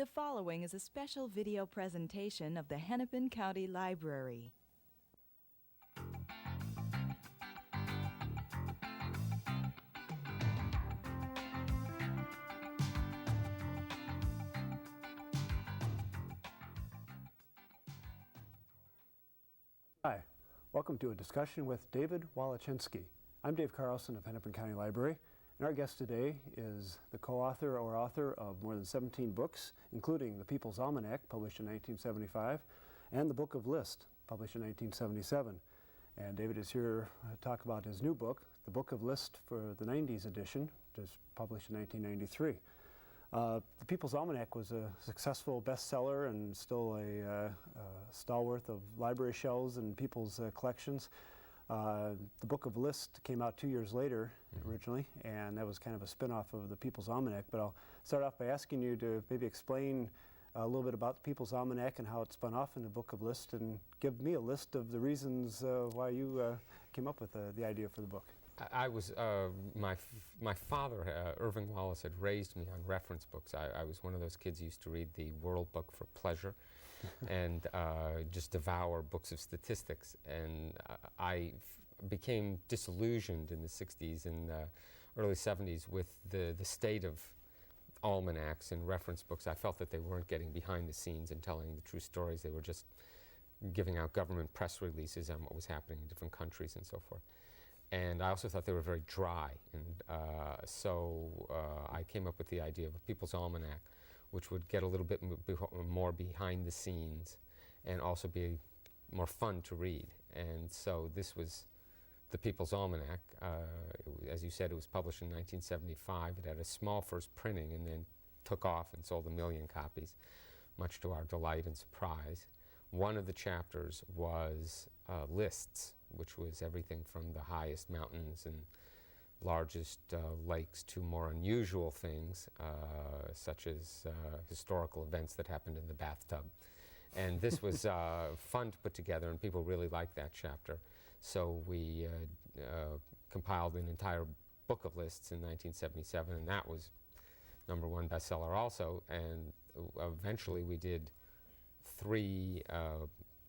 The following is a special video presentation of the Hennepin County Library. Hi, welcome to a discussion with David Wallechinsky. I'm Dave Carlson of Hennepin County Library, and our guest today is the co-author or author of more than 17 books, including The People's Almanac, published in 1975, and The Book of List, published in 1977. And David is here to talk about his new book, The Book of List for the 90s edition, which was published in 1993. The People's Almanac was a successful bestseller and still a stalwart of library shelves and people's collections. The Book of List came out 2 years later originally, and that was kind of a spin-off of the People's Almanac. But I'll start off by asking you to maybe explain a little bit about the People's Almanac and how it spun off in the Book of List, and give me a list of the reasons why you came up with the idea for the book. I was, my father, Irving Wallace, had raised me on reference books. I was one of those kids who used to read the World Book for pleasure and just devour books of statistics. And I became disillusioned in the 60s and early 70s with the state of almanacs and reference books. I felt that they weren't getting behind the scenes and telling the true stories. They were just giving out government press releases on what was happening in different countries and so forth. And I also thought they were very dry, and so I came up with the idea of a People's Almanac, which would get a little bit more behind the scenes and also be more fun to read. And so this was the People's Almanac. As you said, it was published in 1975. It had a small first printing and then took off and sold 1 million copies, much to our delight and surprise. One of the chapters was lists, which was everything from the highest mountains and largest lakes to more unusual things, such as historical events that happened in the bathtub. And this was fun to put together, and people really liked that chapter. So we compiled an entire book of lists in 1977, and that was #1 bestseller also. And eventually we did 3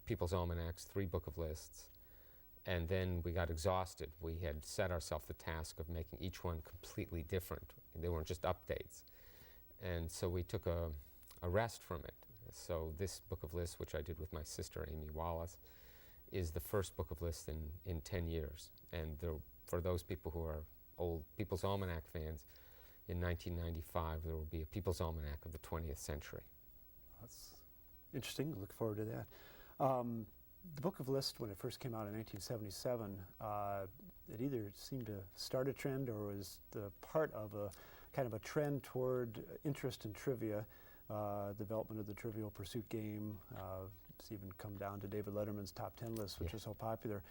People's Almanacs, 3 Book of Lists, and then we got exhausted. We had set ourselves the task of making each one completely different. They weren't just updates. And so we took a rest from it. So this Book of Lists, which I did with my sister, Amy Wallace, is the first Book of Lists in 10 years. And for those people who are old People's Almanac fans, in 1995 there will be a People's Almanac of the 20th century. That's interesting. Look forward to that. The Book of List, when it first came out in 1977, it either seemed to start a trend or was the part of a kind of a trend toward interest in trivia, development of the Trivial Pursuit game. It's even come down to David Letterman's top 10 list, which is so popular.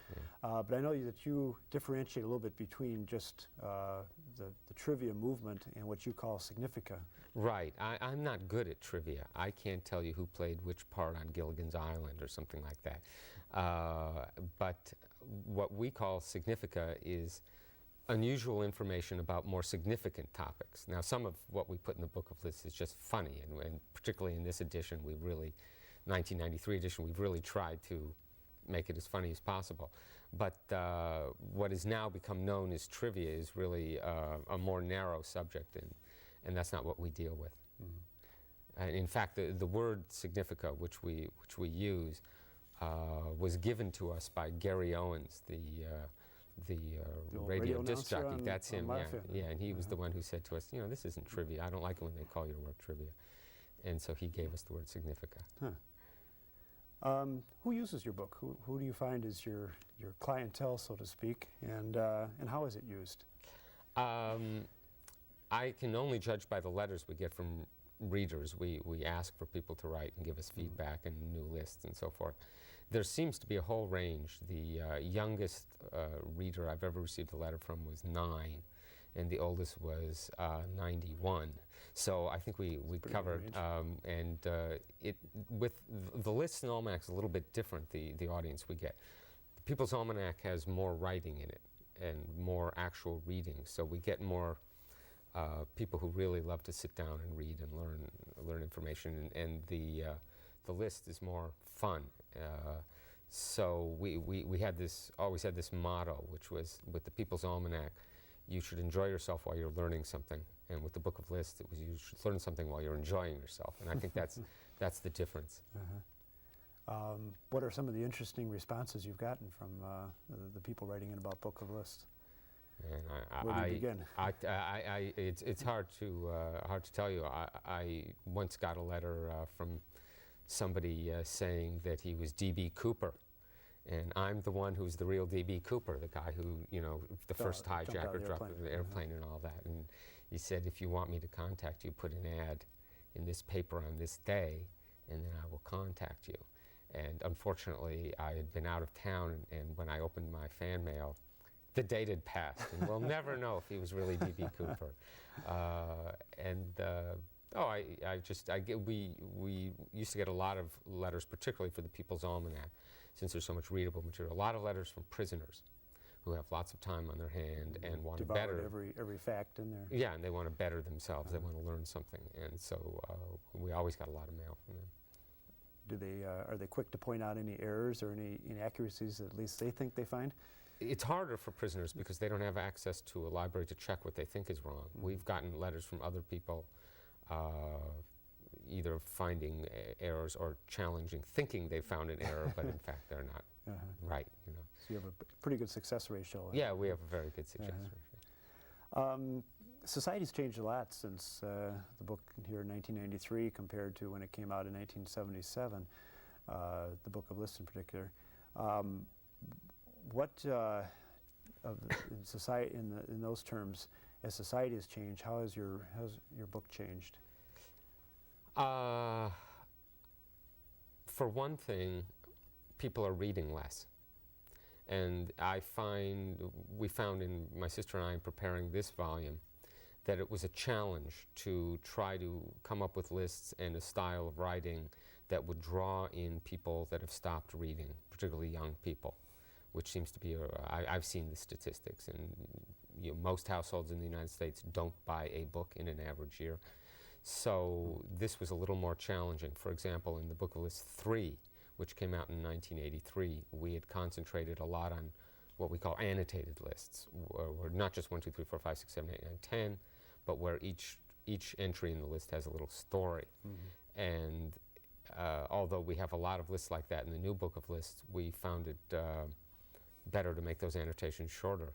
But I know that you differentiate a little bit between just the trivia movement and what you call Significa. Right. I'm not good at trivia. I can't tell you who played which part on Gilligan's Island or something like that. But what we call Significa is unusual information about more significant topics. Now, some of what we put in the Book of Lists is just funny, and particularly in this edition, 1993 edition, we've really tried to make it as funny as possible. But what has now become known as trivia is really a more narrow subject, and that's not what we deal with. And in fact, the word Significa, which we use, was given to us by Gary Owens, the radio disc jockey. That's him, yeah. And he was the one who said to us, you know, this isn't trivia. I don't like it when they call your work trivia. And so he gave us the word Significa. Who uses your book? Who do you find is your clientele, so to speak, and how is it used? I can only judge by the letters we get from readers. We ask for people to write and give us feedback and new lists and so forth. There seems to be a whole range. The youngest reader I've ever received a letter from was 9, and the oldest was 91. So I think we covered, and with the lists and almanacs a little bit different, the audience we get. The People's Almanac has more writing in it and more actual reading, so we get more people who really love to sit down and read and learn information, and the list is more fun. So we had always had this motto, which was, with the People's Almanac, you should enjoy yourself while you're learning something, and with the Book of Lists, it was you should learn something while you're enjoying yourself, and I think that's the difference. What are some of the interesting responses you've gotten from the people writing in about Book of Lists? And Where do you begin? It's hard to tell you. I once got a letter from somebody saying that he was D.B. Cooper, and I'm the one who's the real D.B. Cooper, the guy who, the first hijacker dropped out of the airplane and all that. And he said, if you want me to contact you, put an ad in this paper on this day, and then I will contact you. And unfortunately, I had been out of town, and when I opened my fan mail, the date had passed, and we'll never know if he was really D.B. Cooper. We used to get a lot of letters, particularly for the People's Almanac, since there's so much readable material. A lot of letters from prisoners who have lots of time on their hand and want to better every fact in there. Yeah, and they want to better themselves. They want to learn something, and so we always got a lot of mail from them. Are they quick to point out any errors or any inaccuracies that at least they think they find? It's harder for prisoners because they don't have access to a library to check what they think is wrong. We've gotten letters from other people either finding errors or challenging, thinking they found an error, but in fact they're not right. So you have a pretty good success ratio. Yeah, we have a very good success ratio. Society's changed a lot since the book here in 1993 compared to when it came out in 1977, the Book of Lists in particular. What in society, in those terms, as society has changed, how has your book changed? For one thing, people are reading less. And we found in my sister and I in preparing this volume that it was a challenge to try to come up with lists and a style of writing that would draw in people that have stopped reading, particularly young people, which seems to be, I've seen the statistics, and most households in the United States don't buy a book in an average year. So this was a little more challenging. For example, in the Book of Lists 3, which came out in 1983, we had concentrated a lot on what we call annotated lists, where not just 1, 2, 3, 4, 5, 6, 7, 8, 9, 10, but where each entry in the list has a little story. And although we have a lot of lists like that in the new Book of Lists, we found it better to make those annotations shorter,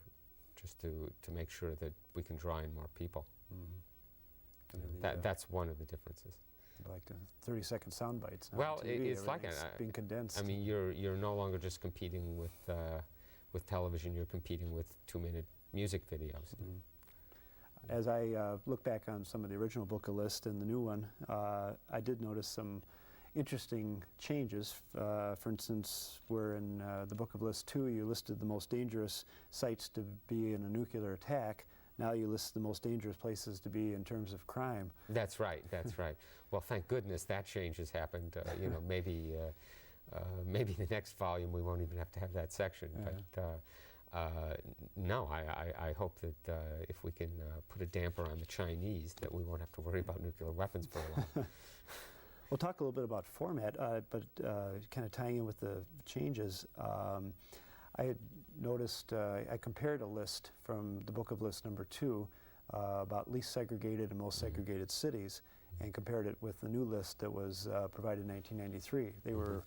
just to make sure that we can draw in more people. That's one of the differences. Like the 30-second sound bites. Well, it's like being condensed. I mean, you're no longer just competing with television. You're competing with 2-minute music videos. As I look back on some of the original Book of Lists and the new one, I did notice some interesting changes. For instance, where in the Book of Lists 2 you listed the most dangerous sites to be in a nuclear attack. Now you list the most dangerous places to be in terms of crime. That's right. That's right. Well, thank goodness that change has happened. Maybe the next volume we won't even have to have that section. But no, I hope that if we can put a damper on the Chinese, that we won't have to worry about nuclear weapons for a while. We'll talk a little bit about format, but kind of tying in with the changes. I had noticed, I compared a list from the Book of Lists number 2 about least segregated and most segregated cities, and compared it with the new list that was provided in 1993. They were,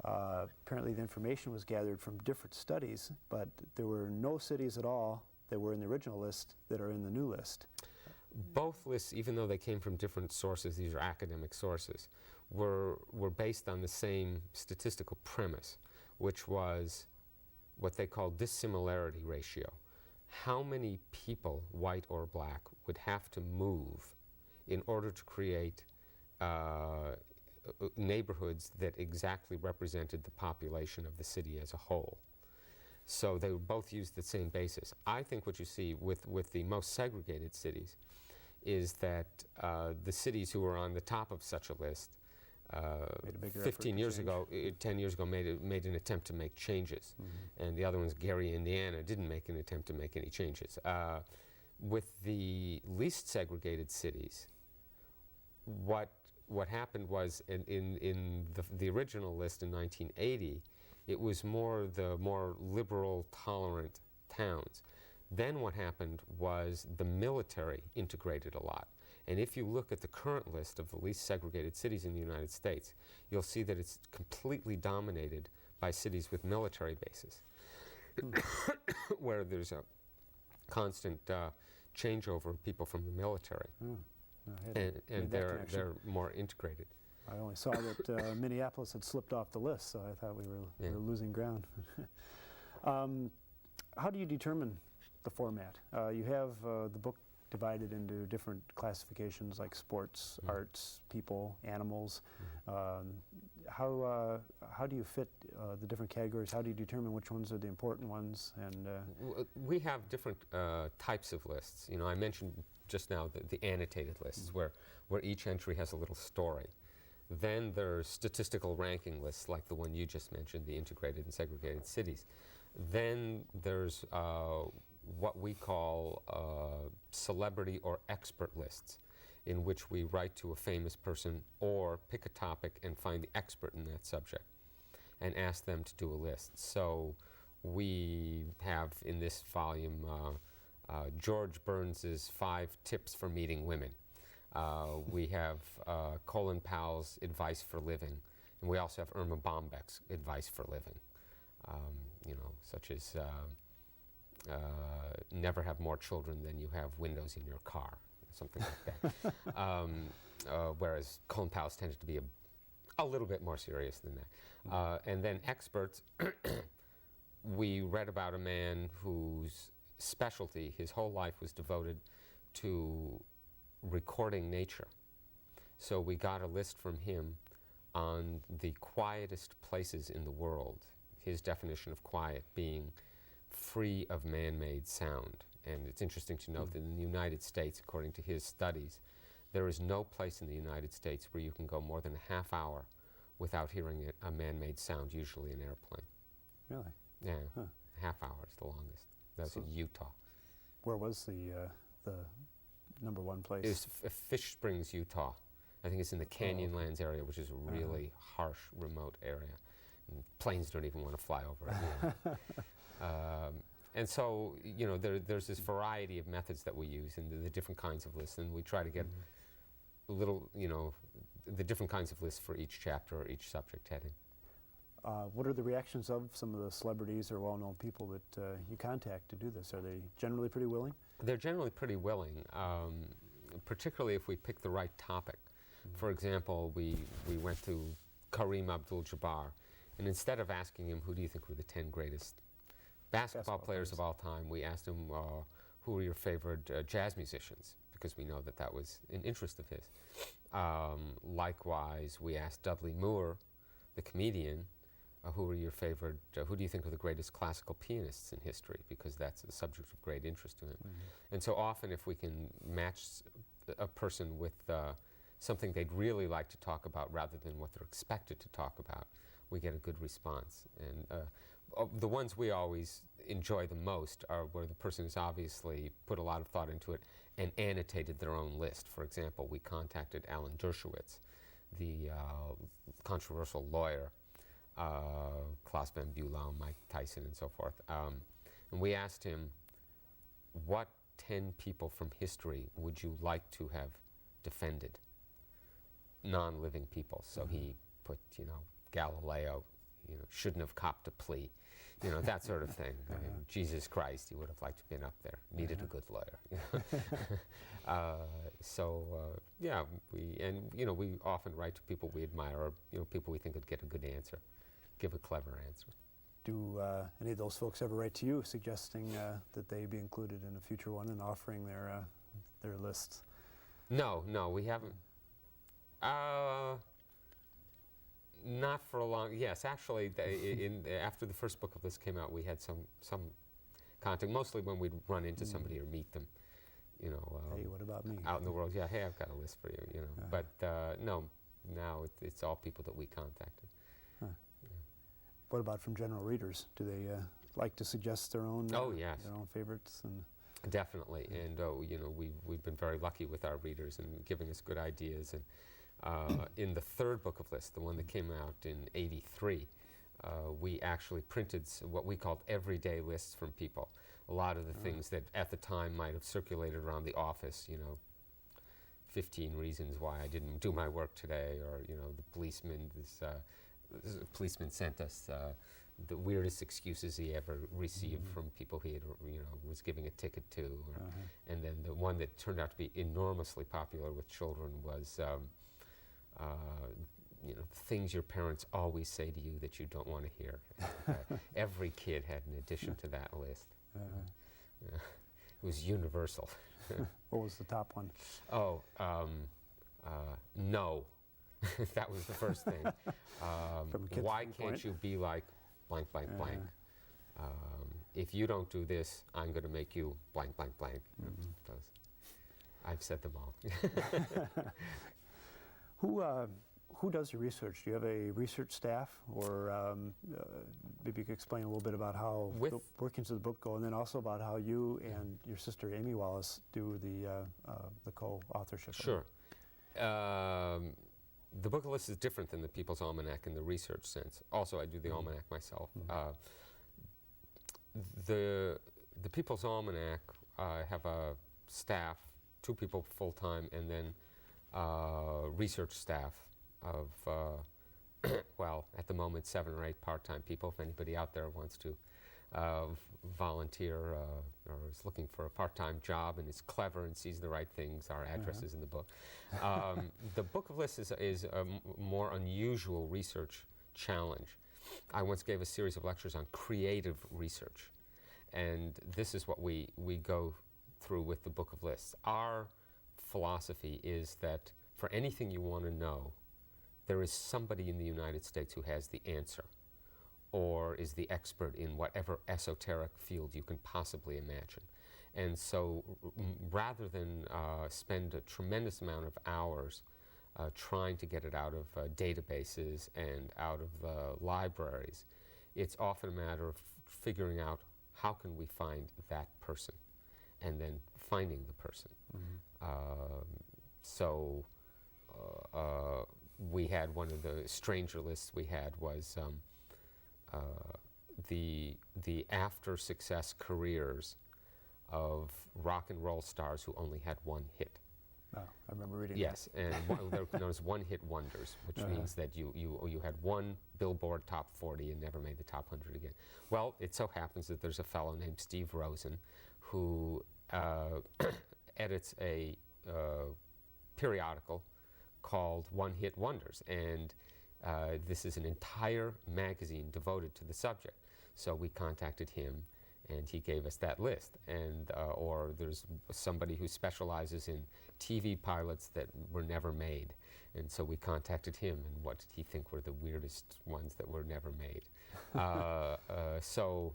apparently the information was gathered from different studies, but there were no cities at all that were in the original list that are in the new list. Both lists, even though they came from different sources, these are academic sources, were based on the same statistical premise, which was what they call dissimilarity ratio. How many people, white or black, would have to move in order to create neighborhoods that exactly represented the population of the city as a whole? So they both used the same basis. I think what you see with the most segregated cities is that the cities who were on the top of such a list 10 years ago made an attempt to make changes. And the other ones, Gary, Indiana, didn't make an attempt to make any changes. With the least segregated cities, what happened was in the original list in 1980, it was more the more liberal, tolerant towns. Then what happened was the military integrated a lot. And if you look at the current list of the least segregated cities in the United States, you'll see that it's completely dominated by cities with military bases, where there's a constant changeover of people from the military. And they're more integrated. I only saw that Minneapolis had slipped off the list, so I thought we were losing ground. How do you determine the format? You have the book divided into different classifications like sports, arts, people, animals. How do you fit the different categories? How do you determine which ones are the important ones? And we have different types of lists. You know, I mentioned just now the annotated lists, where each entry has a little story. Then there's statistical ranking lists like the one you just mentioned, the integrated and segregated cities. Then there's what we call celebrity or expert lists, in which we write to a famous person or pick a topic and find the expert in that subject and ask them to do a list. So we have in this volume George Burns's 5 Tips for Meeting Women. We have Colin Powell's Advice for Living, and we also have Irma Bombeck's Advice for Living, you know, such as never have more children than you have windows in your car, something like that. Whereas Colin Powell's tended to be a little bit more serious than that. And then experts, we read about a man whose specialty, his whole life was devoted to recording nature. So we got a list from him on the quietest places in the world, his definition of quiet being free of man-made sound. And it's interesting to note that in the United States, according to his studies, there is no place in the United States where you can go more than a half hour without hearing a man-made sound, usually an airplane. really, Yeah, half hour is the longest. That's in Utah. where was the number one place? It's Fish Springs, Utah. I think it's in the Canyonlands area, which is a really harsh, remote area. And planes don't even want to fly over it. And so, you know, there's this variety of methods that we use and the different kinds of lists, and we try to get a little, you know, the different kinds of lists for each chapter or each subject heading. What are the reactions of some of the celebrities or well-known people that you contact to do this? Are they generally pretty willing? They're generally pretty willing, particularly if we pick the right topic. For example, we went to Kareem Abdul-Jabbar, and instead of asking him, who do you think were the 10 greatest basketball players of all time, we asked him, who are your favorite jazz musicians? Because we know that that was an interest of his. Likewise, we asked Dudley Moore, the comedian, who are your favorite, who do you think are the greatest classical pianists in history? Because that's a subject of great interest to him. And so often if we can match a person with something they'd really like to talk about rather than what they're expected to talk about, we get a good response. And the ones we always enjoy the most are where the person has obviously put a lot of thought into it and annotated their own list. For example, we contacted Alan Dershowitz, the controversial lawyer, Klaus Van Bülow, Mike Tyson, and so forth. And we asked him, what 10 people from history would you like to have defended? Non-living people. So he put, you know, Galileo, you know, shouldn't have copped a plea, you know, that sort of thing. I mean, Jesus Christ, he would have liked to have been up there. Needed a good lawyer. Yeah, we often write to people we admire, or, you know, people we think would get a good answer, give a clever answer. Do any of those folks ever write to you suggesting that they be included in a future one and offering their lists? No, we haven't. Not for a long. Yes, actually, after the first book of this came out, we had some contact. Mostly when we'd run into somebody or meet them, you know. Hey, what about me? Out in the world, yeah. Hey, I've got a list for you, you know. But no, now it's all people that we contacted. Huh. Yeah. What about from general readers? Do they like to suggest their own? Oh yes. Their own favorites and. Definitely, and you know, we've been very lucky with our readers and giving us good ideas. And in the third book of lists, the one that came out in '83, we actually printed what we called everyday lists from people. A lot of the things that at the time might have circulated around the office, you know, 15 reasons why I didn't do my work today, or you know, the policeman. This policeman sent us the weirdest excuses he ever received from people he had, you know, was giving a ticket to. Or, and then the one that turned out to be enormously popular with children was, you know, things your parents always say to you that you don't want to hear. Every kid had an addition to that list. It was universal. What was the top one? Oh, no. That was the first thing. Why can't you be like blank, blank, blank? If you don't do this, I'm going to make you blank, blank, blank. I've said them all. Who does your research? Do you have a research staff, or maybe you could explain a little bit about how the workings of the book go, and then also about how you and your sister Amy Wallace do the co-authorship. Sure. The book list is different than the People's Almanac in the research sense. Also, I do the almanac myself. The People's Almanac, I have a staff, 2 people full-time, and then research staff of, well, at the moment, 7 or 8 part-time people. If anybody out there wants to volunteer or is looking for a part-time job and is clever and sees the right things, our address is in the book. The Book of Lists is a more unusual research challenge. I once gave a series of lectures on creative research, and this is what we go through with the Book of Lists. Our philosophy is that for anything you want to know, there is somebody in the United States who has the answer, or is the expert in whatever esoteric field you can possibly imagine. And so rather than spend a tremendous amount of hours trying to get it out of databases and out of the libraries, it's often a matter of figuring out how can we find that person, and then finding the person. So we had one of the stranger lists we had was the after success careers of rock and roll stars who only had one hit. Oh, I remember reading yes, and they're known as one-hit wonders, which means that you had one Billboard Top 40 and never made the Top 100 again. Well, it so happens that there's a fellow named Steve Rosen who edits a periodical called One Hit Wonders, and this is an entire magazine devoted to the subject. So we contacted him, and he gave us that list. And or there's somebody who specializes in TV pilots that were never made, and so we contacted him. And what did he think were the weirdest ones that were never made? So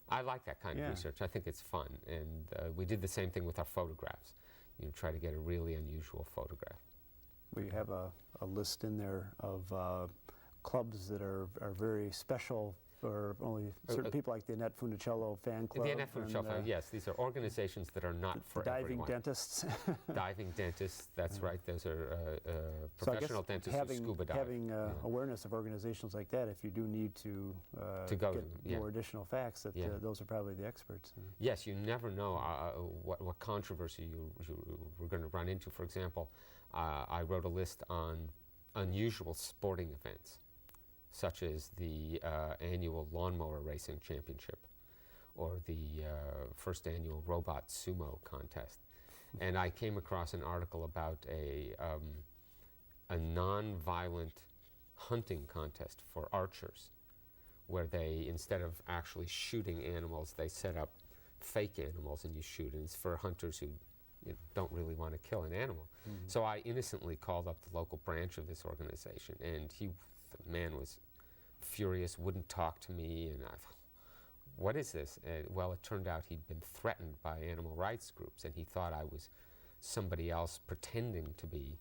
I like that kind of research. I think it's fun, and we did the same thing with our photographs. You know, try to get a really unusual photograph. We have a list in there of clubs that are very special for only certain people, like the Annette Funicello fan club. The Annette Funicello fan, yes. These are organizations that are not for diving everyone. Dentists. Diving dentists, that's right. Those are professional dentists who scuba dive. Having awareness of organizations like that, if you do need to get more additional facts, that those are probably the experts. Yes, you never know what controversy you were going to run into. For example, I wrote a list on unusual sporting events, such as the annual lawnmower racing championship, or the first annual robot sumo contest. And I came across an article about a non-violent hunting contest for archers, where they, instead of actually shooting animals, they set up fake animals and you shoot. And it's for hunters who don't really want to kill an animal. So I innocently called up the local branch of this organization, and the man was furious, wouldn't talk to me, and I thought, what is this? Well, it turned out he'd been threatened by animal rights groups, and he thought I was somebody else pretending to be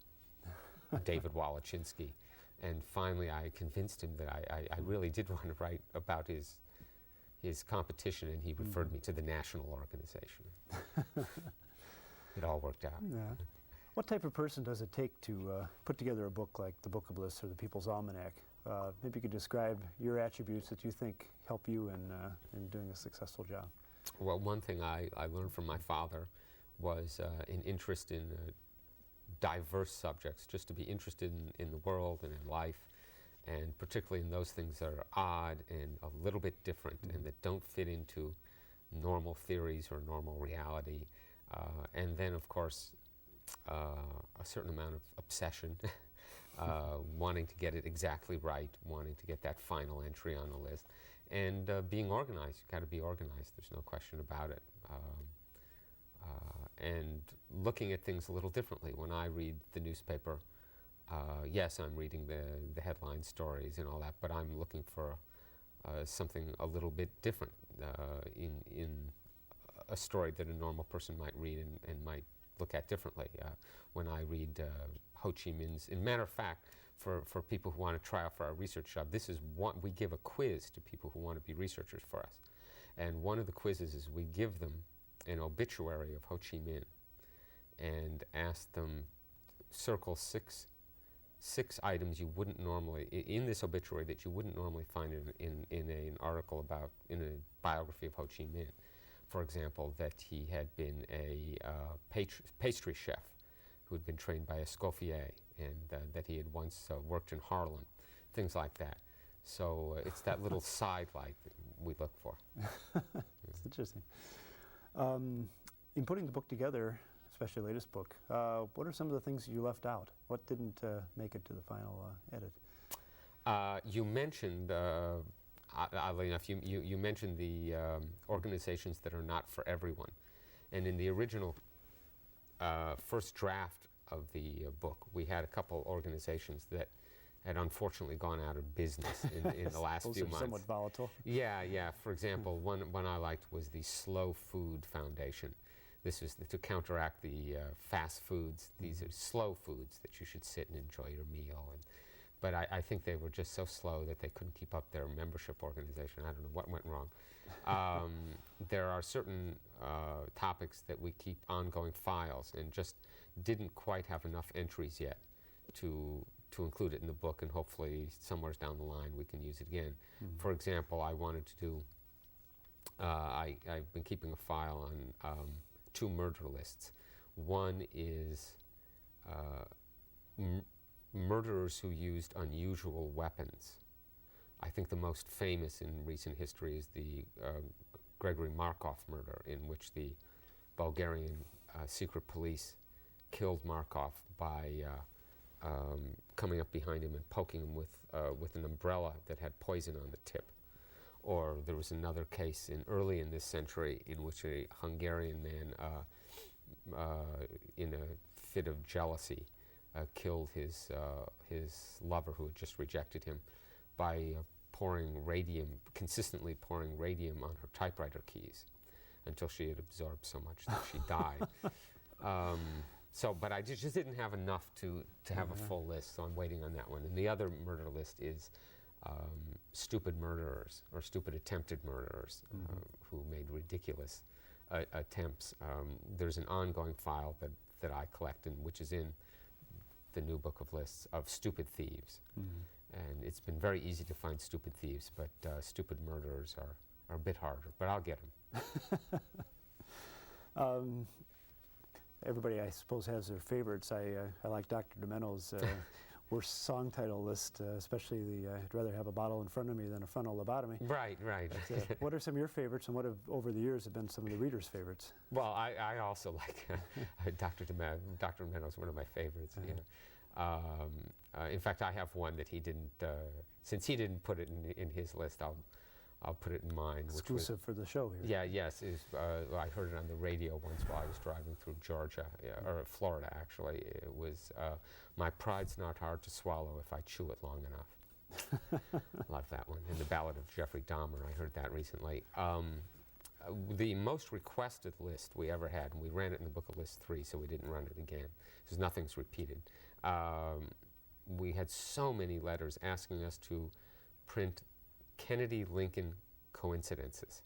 David Wallechinsky. And finally I convinced him that I really did want to write about his his competition, and he referred me to the national organization. It all worked out. Yeah. What type of person does it take to put together a book like the Book of Lists or the People's Almanac? Maybe you could describe your attributes that you think help you in doing a successful job. Well, one thing I learned from my father was an interest in diverse subjects, just to be interested in the world and in life, and particularly in those things that are odd and a little bit different and that don't fit into normal theories or normal reality. And then, of course, a certain amount of obsession, wanting to get it exactly right, wanting to get that final entry on the list, and being organized. You've got to be organized, there's no question about it. And looking at things a little differently. When I read the newspaper, yes, I'm reading the headline stories and all that, but I'm looking for something a little bit different in a story that a normal person might read and might look at differently. When I read Ho Chi Minh's, in matter of fact, for people who want to try out for our research job, this is one, we give a quiz to people who want to be researchers for us. And one of the quizzes is we give them an obituary of Ho Chi Minh and ask them circle six items you wouldn't normally, in this obituary, that you wouldn't normally find in an article about, in a biography of Ho Chi Minh. For example, that he had been a pastry chef who had been trained by Escoffier, and that he had once worked in Harlem, things like that. So it's that little sidelight that we look for. It's interesting. In putting the book together, especially the latest book, what are some of the things you left out? What didn't make it to the final edit? You mentioned, oddly enough, you mentioned the organizations that are not for everyone. And in the original first draft of the book, we had a couple organizations that had unfortunately gone out of business in the last few months. Somewhat volatile. Yeah, yeah. For example, one I liked was the Slow Food Foundation. This is to counteract the fast foods. These are slow foods that you should sit and enjoy your meal. But I think they were just so slow that they couldn't keep up their membership organization. I don't know what went wrong. There are certain topics that we keep ongoing files and just didn't quite have enough entries yet to include it in the book, and hopefully somewhere down the line we can use it again. For example, I wanted to do, I've been keeping a file on 2 murder lists. One is murderers who used unusual weapons. I think the most famous in recent history is the Gregory Markov murder, in which the Bulgarian secret police killed Markov by coming up behind him and poking him with an umbrella that had poison on the tip. Or there was another case early in this century in which a Hungarian man, in a fit of jealousy, killed his lover who had just rejected him by consistently pouring radium on her typewriter keys until she had absorbed so much that she died. But I just didn't have enough to have a full list, so I'm waiting on that one. And the other murder list is stupid murderers or stupid attempted murderers who made ridiculous attempts. There's an ongoing file that I collect, which is in the new book of lists, of stupid thieves. And it's been very easy to find stupid thieves, but stupid murderers are a bit harder, but I'll get them. Everybody, I suppose, has their favorites. I like Dr. Domeno's worst song title list, especially I'd rather have a bottle in front of me than a frontal lobotomy. Right, right. What are some of your favorites, and what have, over the years, have been some of the readers' favorites? Well, I also like Dr. Domeno. Dr. Domeno is one of my favorites. In fact, I have one that he didn't, since he didn't put it in his list, I'll put it in mine. Exclusive for the show here. Yeah, yes. I heard it on the radio once while I was driving through Georgia, or Florida, actually. It was, "My pride's not hard to swallow if I chew it long enough." Love that one. And the Ballad of Jeffrey Dahmer, I heard that recently. The most requested list we ever had, and we ran it in the Book of List 3, so we didn't run it again, because nothing's repeated. We had so many letters asking us to print Kennedy, Lincoln, coincidences.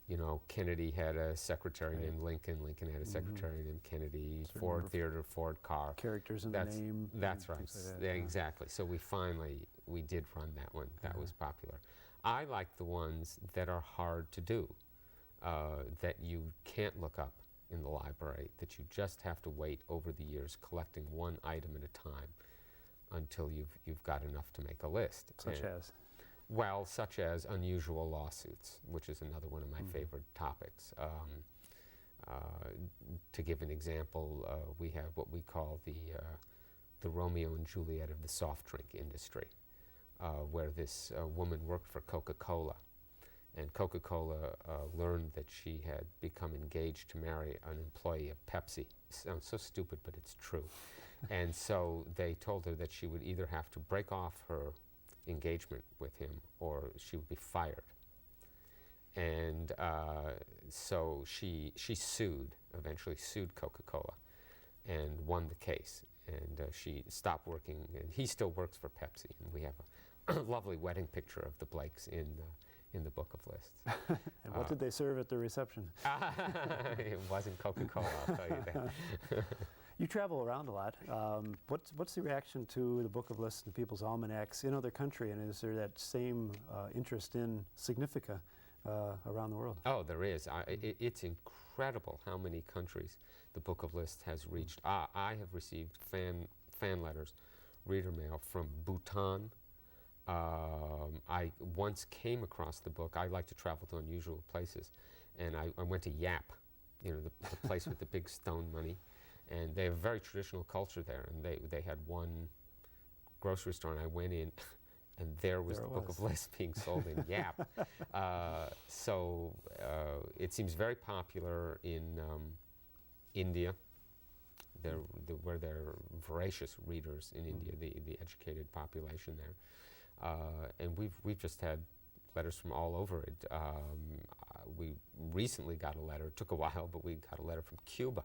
You know, Kennedy had a secretary named Lincoln. Lincoln had a secretary named Kennedy. Ford Theater, Ford car. Characters in the name. That's right. Like that. Yeah, exactly. So we did run that one. That was popular. I like the ones that are hard to do, that you can't look up in the library, that you just have to wait over the years collecting one item at a time until you've got enough to make a list. Such as? Well, such as unusual lawsuits, which is another one of my favorite topics. To give an example, we have what we call the Romeo and Juliet of the soft drink industry, where this woman worked for Coca-Cola, and Coca-Cola learned that she had become engaged to marry an employee of Pepsi. Sounds so stupid, but it's true. And so they told her that she would either have to break off her engagement with him or she would be fired. And so she eventually sued Coca-Cola and won the case. And she stopped working, and he still works for Pepsi. And we have a lovely wedding picture of the Blakes in the Book of Lists. And what did they serve at the reception? It wasn't Coca-Cola, I'll tell you that. You travel around a lot. What's the reaction to the Book of Lists and People's Almanacs in other countries, and is there that same interest in Significa around the world? Oh, there is. It's incredible how many countries the Book of Lists has reached. I have received fan letters, reader mail from Bhutan. I once came across the book. I like to travel to unusual places, and I went to Yap, you know, the place with the big stone money. And they have a very traditional culture there, and they had one grocery store, and I went in, and there was the Book of Lists being sold in Yap. So it seems very popular in India, where they're voracious readers in India, the educated population there. And we've just had letters from all over it. We recently got a letter, it took a while, but we got a letter from Cuba.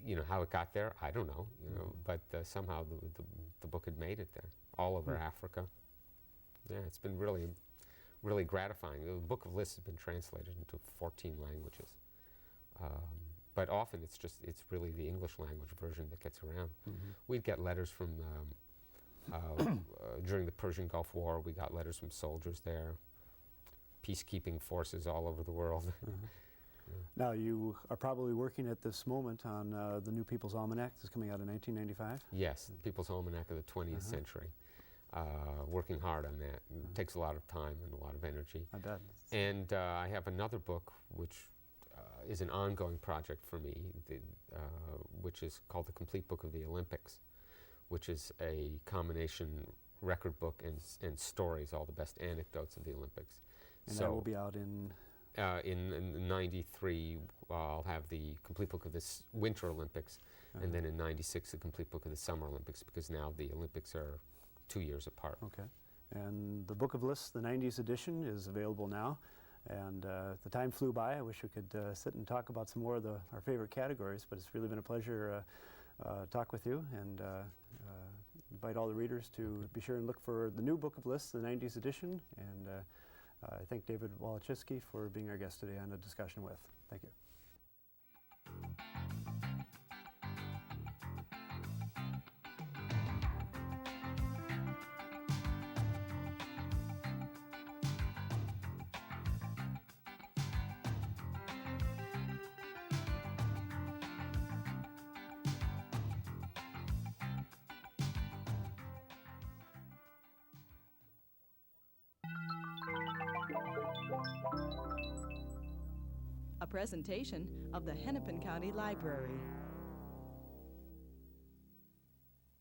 You know, how it got there, I don't know, you know, but somehow the book had made it there, all over Africa. Yeah, it's been really, really gratifying. The Book of Lists has been translated into 14 languages. But often it's really the English language version that gets around. We'd get letters from, during the Persian Gulf War, we got letters from soldiers there, peacekeeping forces all over the world. Now, you are probably working at this moment on the new People's Almanac that's coming out in 1995? Yes, People's Almanac of the 20th century. Working hard on that. It takes a lot of time and a lot of energy. I bet. And I have another book which is an ongoing project for me, which is called The Complete Book of the Olympics, which is a combination record book and stories, all the best anecdotes of the Olympics. And that will be out in? In 93, I'll have the Complete Book of the Winter Olympics, and then in 96, the Complete Book of the Summer Olympics, because now the Olympics are 2 years apart. Okay. And the Book of Lists, the 90s edition, is available now. And the time flew by. I wish we could sit and talk about some more of our favorite categories, but it's really been a pleasure talk with you, and invite all the readers to be sure and look for the new Book of Lists, the 90s edition. And I thank David Wallechinsky for being our guest today on the discussion with. Thank you. A presentation of the Hennepin County Library.